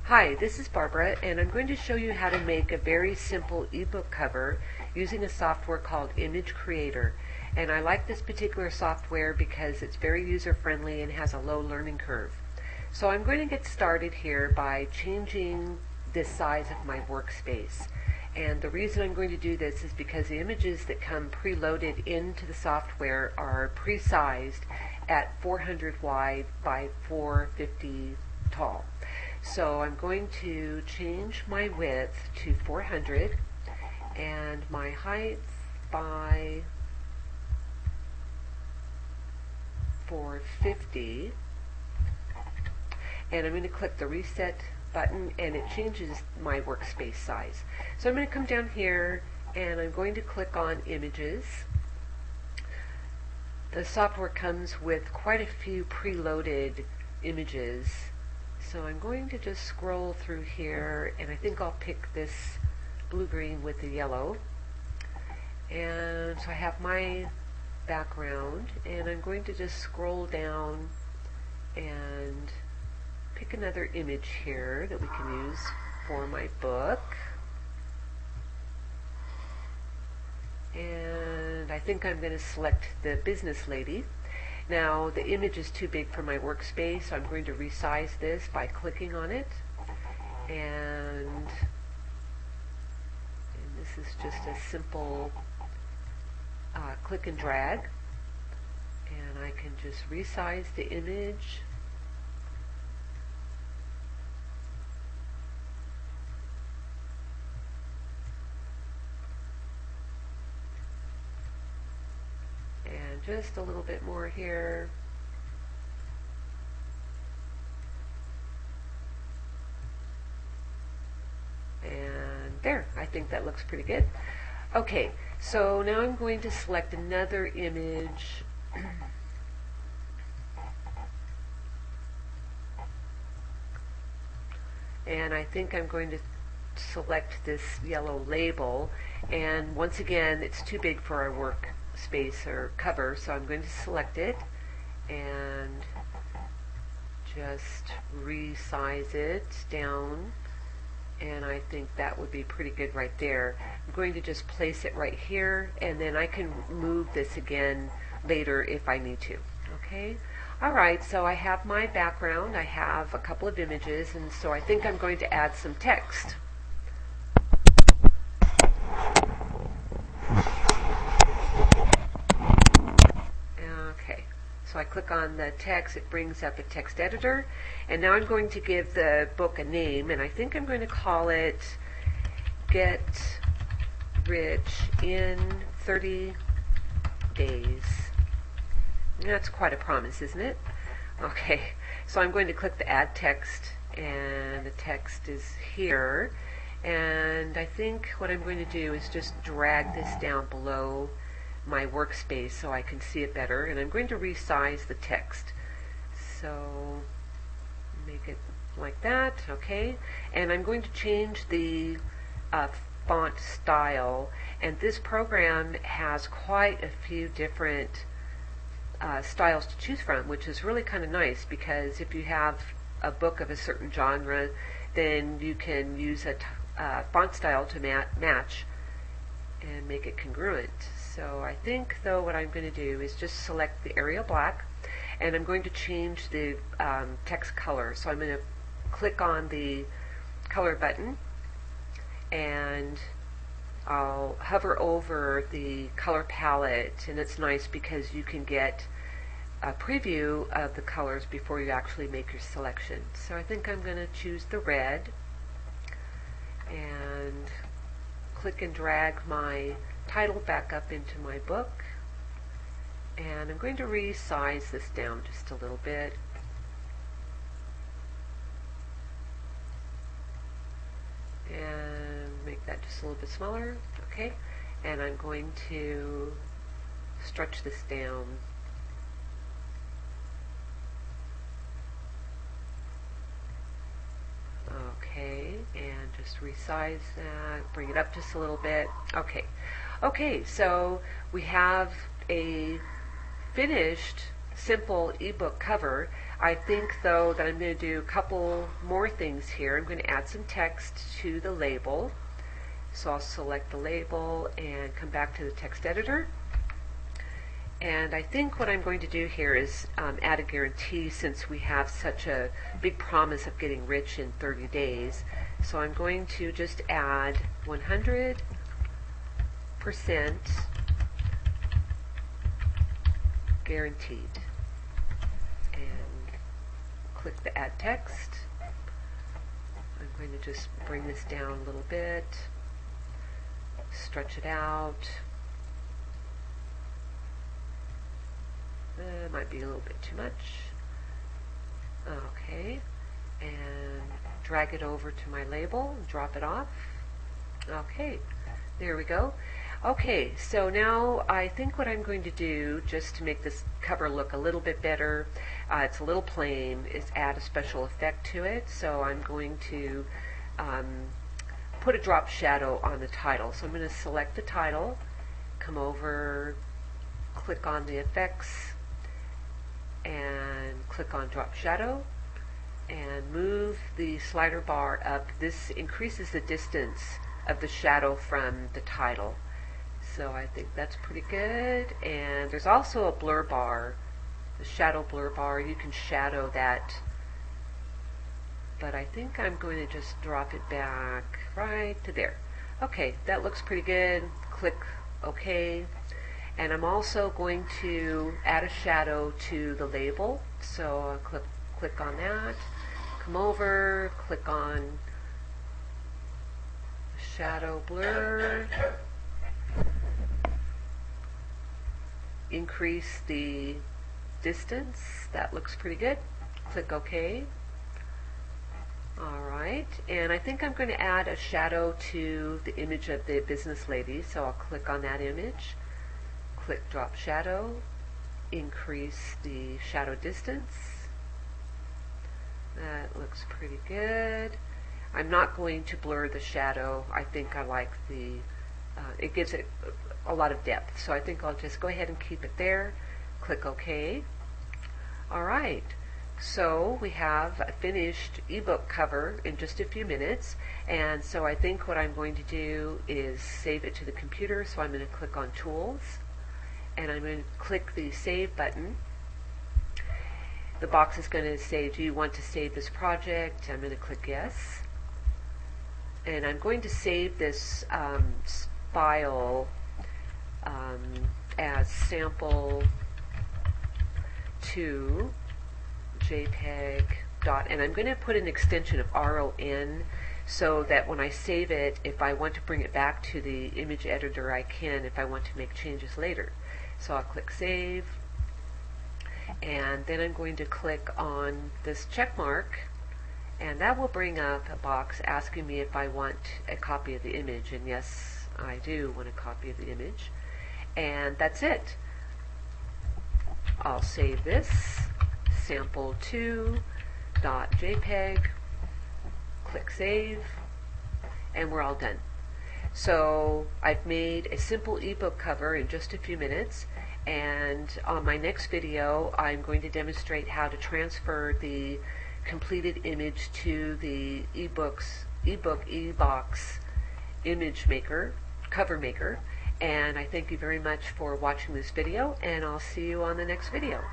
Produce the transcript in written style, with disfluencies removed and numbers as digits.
Hi, this is Barbara, and I'm going to show you how to make a very simple ebook cover using a software called Image Creator. And I like this particular software because it's very user-friendly and has a low learning curve. So I'm going to get started here by changing the size of my workspace. And the reason I'm going to do this is because the images that come preloaded into the software are pre-sized at 400 wide by 450 tall. So I'm going to change my width to 400 and my height by 450, and I'm going to click the reset button and it changes my workspace size. So I'm going to come down here and I'm going to click on images. The software comes with quite a few preloaded images. So I'm going to just scroll through here, and I think I'll pick this blue-green with the yellow. And so I have my background, and I'm going to just scroll down and pick another image here that we can use for my book. And I think I'm going to select the business lady. Now the image is too big for my workspace, so I'm going to resize this by clicking on it. And this is just a simple click and drag. And I can just resize the image. Just a little bit more here. And there, I think that looks pretty good. Okay, so now I'm going to select another image. And I think I'm going to select this yellow label. And once again, it's too big for our work space or cover, so I'm going to select it and just resize it down, and I think that would be pretty good right there. I'm going to just place it right here, and then I can move this again later if I need to. Okay? Alright, so I have my background, I have a couple of images, and so I think I'm going to add some text. So I click on the text, it brings up a text editor, and now I'm going to give the book a name, and I think I'm going to call it Get Rich in 30 Days. That's quite a promise, isn't it? Okay, so I'm going to click the Add Text, and the text is here, and I think what I'm going to do is just drag this down below my workspace so I can see it better, and I'm going to resize the text. So make it like that, okay? And I'm going to change the font style, and this program has quite a few different styles to choose from, which is really kind of nice, because if you have a book of a certain genre, then you can use a font style to match and make it congruent. So I think, though, what I'm going to do is just select the Arial Black, and I'm going to change the text color. So I'm going to click on the color button, and I'll hover over the color palette, and it's nice because you can get a preview of the colors before you actually make your selection. So I think I'm going to choose the red, and click and drag my title back up into my book, and I'm going to resize this down just a little bit. And make that just a little bit smaller, okay? And I'm going to stretch this down. Okay, and just resize that, bring it up just a little bit. Okay, so we have a finished simple ebook cover. I think though that I'm going to do a couple more things here. I'm going to add some text to the label. So I'll select the label and come back to the text editor. And I think what I'm going to do here is add a guarantee, since we have such a big promise of getting rich in 30 days. So I'm going to just add 100% guaranteed. And click the add text. I'm going to just bring this down a little bit, stretch it out. Might be a little bit too much. Okay, and drag it over to my label and drop it off. Okay, there we go. Okay, so now I think what I'm going to do, just to make this cover look a little bit better, it's a little plain, is add a special effect to it. So I'm going to put a drop shadow on the title. So I'm going to select the title, come over, click on the effects, and click on drop shadow, and move the slider bar up. This increases the distance of the shadow from the title. So I think that's pretty good. And there's also a blur bar, the shadow blur bar. You can shadow that, but I think I'm going to just drop it back right to there. Okay, that looks pretty good. Click OK. And I'm also going to add a shadow to the label. So I'll click on that, come over, click on shadow blur, increase the distance. That looks pretty good. Click OK. Alright, and I think I'm going to add a shadow to the image of the business lady. So I'll click on that image. Click drop shadow, increase the shadow distance. That looks pretty good. I'm not going to blur the shadow. I think I like the, it gives it a lot of depth. So I think I'll just go ahead and keep it there. Click OK. Alright, so we have a finished ebook cover in just a few minutes. And so I think what I'm going to do is save it to the computer. So I'm going to click on Tools, and I'm going to click the Save button. The box is going to say, do you want to save this project? I'm going to click Yes. And I'm going to save this file as sample to JPEG and I'm going to put an extension of RON, so that when I save it, if I want to bring it back to the image editor, I can if I want to make changes later. So I'll click Save, and then I'm going to click on this check mark, and that will bring up a box asking me if I want a copy of the image, and yes, I do want a copy of the image. And that's it. I'll save this, sample2.jpg, click Save, and we're all done. So I've made a simple ebook cover in just a few minutes, and on my next video I'm going to demonstrate how to transfer the completed image to the ebox image maker, cover maker. And I thank you very much for watching this video, and I'll see you on the next video.